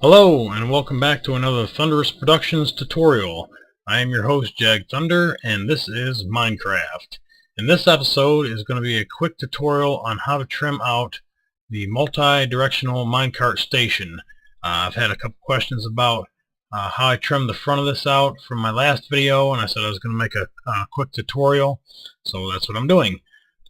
Hello and welcome back to another Thunderous Productions tutorial. I am your host Jag Thunder and this is Minecraft. And this episode is going to be a quick tutorial on how to trim out the multi-directional minecart station. I've had a couple questions about how I trimmed the front of this out from my last video, and I said I was going to make a quick tutorial, so that's what I'm doing.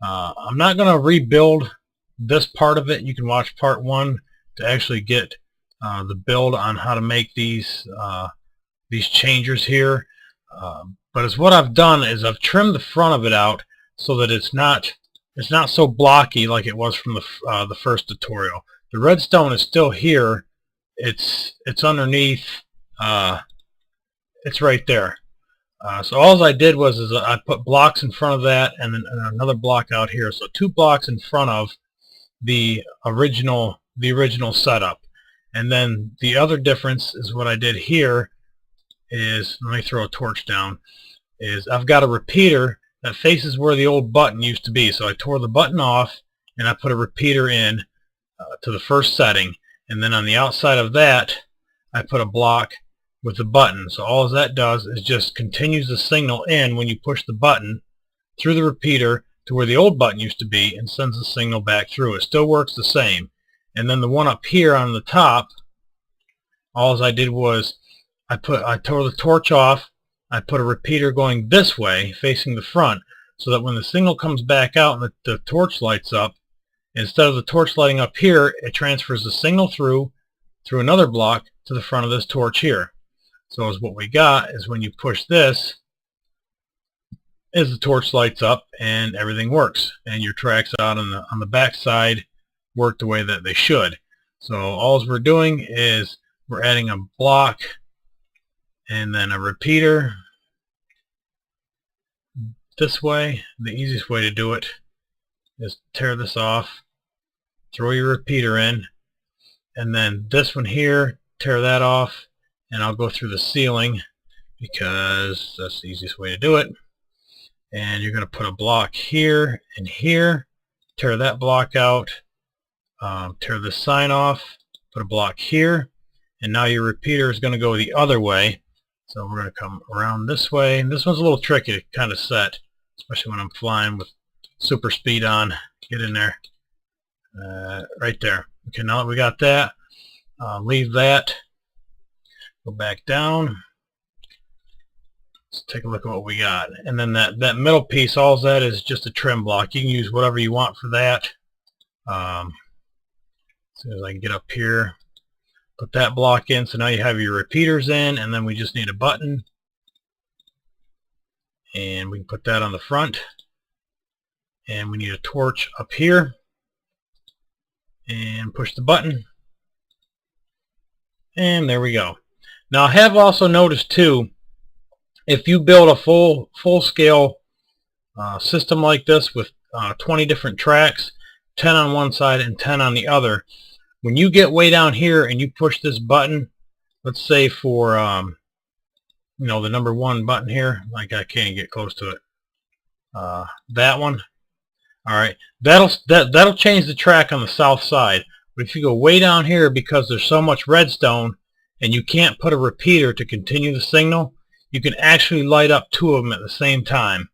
I'm not going to rebuild this part of it. You can watch part 1 to actually get the build on how to make these changers here. But as what I've done is I've trimmed the front of it out so that it's not so blocky like it was from the first tutorial. The redstone is still here. It's underneath. It's right there. So all I did was I put blocks in front of that and then another block out here. So 2 blocks in front of the original setup. And then the other difference is what I did here is, let me throw a torch down, is I've got a repeater that faces where the old button used to be. So I tore the button off and I put a repeater in to the first setting. And then on the outside of that, I put a block with the button. So all that does is just continues the signal in when you push the button through the repeater to where the old button used to be and sends the signal back through. It still works the same. And then the one up here on the top, all I did was I tore the torch off, I put a repeater going this way facing the front so that when the signal comes back out and the torch lights up, instead of the torch lighting up here, it transfers the signal through another block to the front of this torch here. So as what we got is when you push this, is the torch lights up and everything works, and your tracks out on the back side work the way that they should. So all we're doing is we're adding a block and then a repeater this way. The easiest way to do it is tear this off, throw your repeater in, and then this one here, tear that off, and I'll go through the ceiling because that's the easiest way to do it. And you're going to put a block here and here, tear that block out, tear this sign off, put a block here, and now your repeater is going to go the other way. So we're going to come around this way. And this one's a little tricky to kind of set, especially when I'm flying with super speed on. Get in there. Right there. Okay, now that we got that, leave that. Go back down. Let's take a look at what we got. And then that middle piece, all that is just a trim block. You can use whatever you want for that. As soon as I can get up here, put that block in. So now you have your repeaters in, and then we just need a button. And we can put that on the front. And we need a torch up here. And push the button. And there we go. Now I have also noticed too, if you build a full-scale system like this with 20 different tracks, 10 on one side and 10 on the other, when you get way down here and you push this button, let's say for you know, the number 1 button here, like I can't even get close to it, that one, all right, that'll change the track on the south side. But if you go way down here, because there's so much redstone and you can't put a repeater to continue the signal, you can actually light up 2 of them at the same time.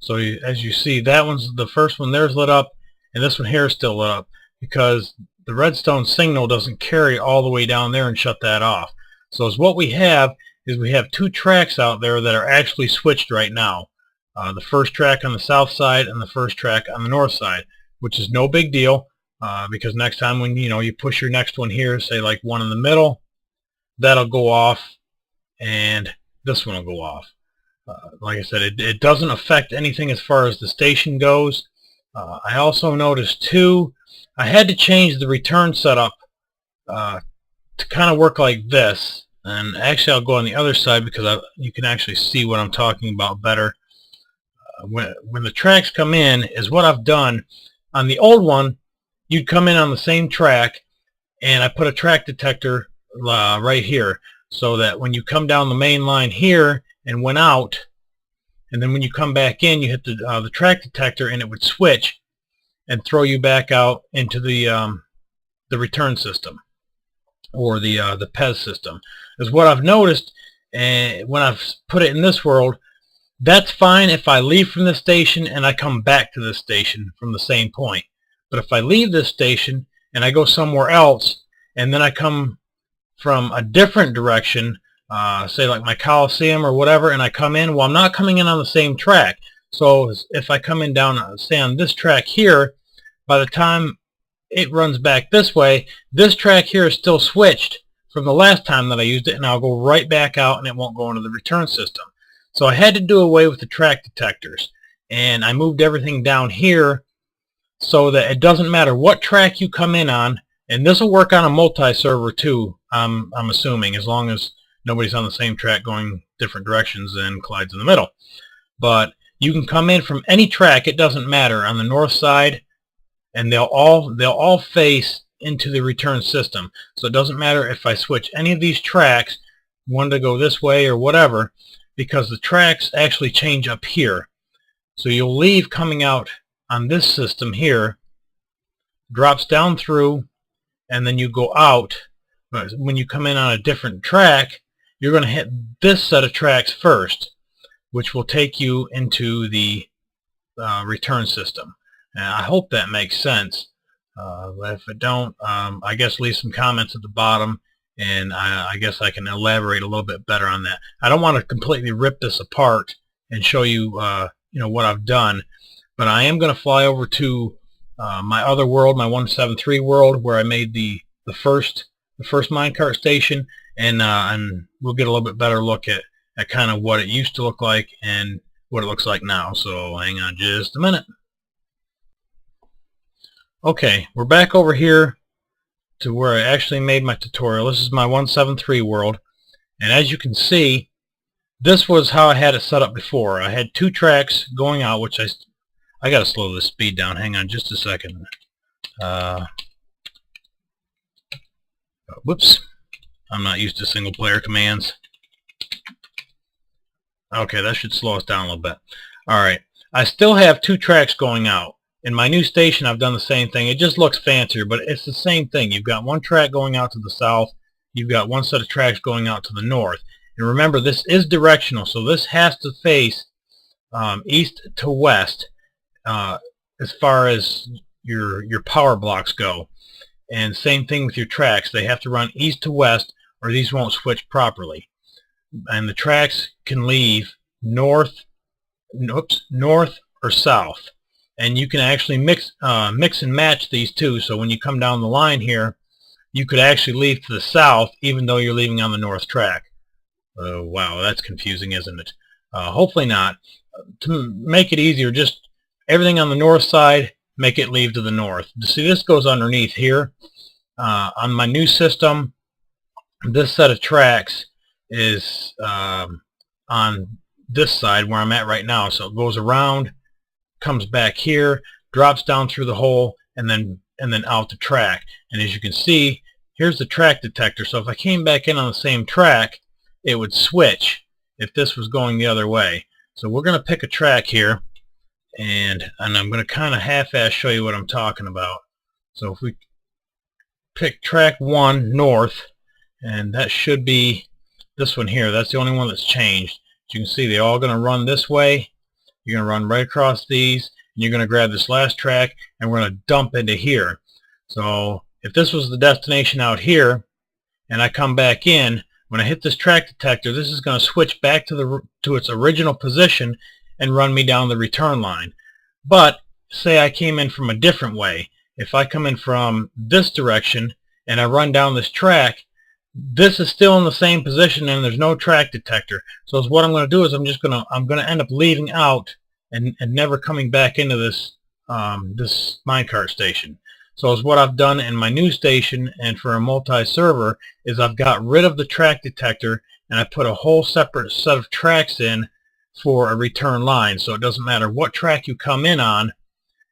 So as you see, that one's the first one there's lit up, and this one here is still lit up because the redstone signal doesn't carry all the way down there and shut that off. So as what we have is we have 2 tracks out there that are actually switched right now. The first track on the south side and the first track on the north side, which is no big deal because next time when you push your next one here, say like one in the middle, that'll go off and this one will go off. Like I said, it doesn't affect anything as far as the station goes. I also noticed too, I had to change the return setup to kind of work like this. And actually I'll go on the other side because you can actually see what I'm talking about better. When the tracks come in, is what I've done. On the old one, you'd come in on the same track, and I put a track detector right here, so that when you come down the main line here and went out, and then when you come back in, you hit the track detector, and it would switch and throw you back out into the return system. or the PEZ system. Is what I've noticed, and when I've put it in this world, that's fine if I leave from this station and I come back to this station from the same point. But if I leave this station and I go somewhere else, and then I come from a different direction, say like my Coliseum or whatever, and I come in, well, I'm not coming in on the same track. So if I come in down, say on this track here, by the time it runs back this way, this track here is still switched from the last time that I used it, and I'll go right back out and it won't go into the return system. So I had to do away with the track detectors, and I moved everything down here so that it doesn't matter what track you come in on, and this will work on a multi-server too, I'm assuming, as long as nobody's on the same track going different directions and collides in the middle. But you can come in from any track, it doesn't matter, on the north side, and they'll all face into the return system. So it doesn't matter if I switch any of these tracks, one to go this way or whatever, because the tracks actually change up here. So you'll leave coming out on this system here, drops down through, and then you go out. But when you come in on a different track, you're going to hit this set of tracks first, which will take you into the return system. And I hope that makes sense. If it don't, I guess leave some comments at the bottom, and I guess I can elaborate a little bit better on that. I don't want to completely rip this apart and show you, what I've done, but I am going to fly over to my other world, my 173 world, where I made the first minecart station, and we'll get a little bit better look at kind of what it used to look like and what it looks like now. So hang on just a minute. Okay, we're back over here to where I actually made my tutorial. This is my 173 world, and as you can see, this was how I had it set up before. I had two tracks going out, which I gotta slow the speed down. Hang on just a second. Whoops, I'm not used to single player commands. Okay, that should slow us down a little bit. Alright, I still have two tracks going out. In my new station, I've done the same thing. It just looks fancier, but it's the same thing. You've got one track going out to the south. You've got one set of tracks going out to the north. And remember, this is directional, so this has to face east to west as far as your power blocks go. And same thing with your tracks. They have to run east to west, or these won't switch properly. And the tracks can leave north or south. And you can actually mix and match these two, so when you come down the line here, you could actually leave to the south even though you're leaving on the north track. Wow, that's confusing, isn't it? Hopefully not. To make it easier, just everything on the north side, make it leave to the north. See, this goes underneath here. On my new system, this set of tracks is on this side where I'm at right now, so it goes around, comes back here, drops down through the hole, and then out the track. And as you can see, here's the track detector. So if I came back in on the same track, it would switch if this was going the other way. So we're going to pick a track here, and I'm going to kind of half-ass show you what I'm talking about. So if we pick track 1 north, and that should be this one here. That's the only one that's changed. As you can see, they're all going to run this way. You're going to run right across these, and you're going to grab this last track, and we're going to dump into here. So if this was the destination out here, and I come back in, when I hit this track detector, this is going to switch back to its original position and run me down the return line. But say I came in from a different way. If I come in from this direction and I run down this track, this is still in the same position and there's no track detector. So what I'm going to do is I'm going to end up leaving out and never coming back into this minecart station. So what I've done in my new station and for a multi-server is I've got rid of the track detector and I put a whole separate set of tracks in for a return line. So it doesn't matter what track you come in on,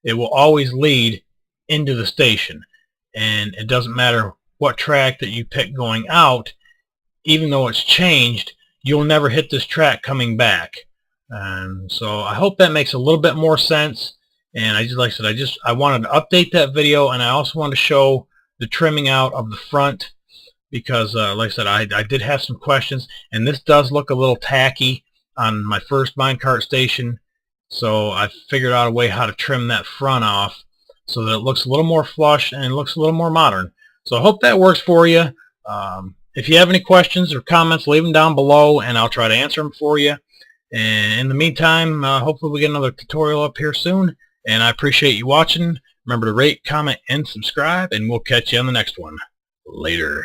it will always lead into the station. And it doesn't matter what track that you pick going out, even though it's changed, you'll never hit this track coming back. So I hope that makes a little bit more sense. And like I said, I wanted to update that video, and I also wanted to show the trimming out of the front because like I said, I did have some questions, and this does look a little tacky on my first minecart station, so I figured out a way how to trim that front off so that it looks a little more flush and looks a little more modern. So I hope that works for you. If you have any questions or comments, leave them down below and I'll try to answer them for you. And in the meantime, hopefully we get another tutorial up here soon, and I appreciate you watching. Remember to rate, comment, and subscribe, and we'll catch you on the next one. Later.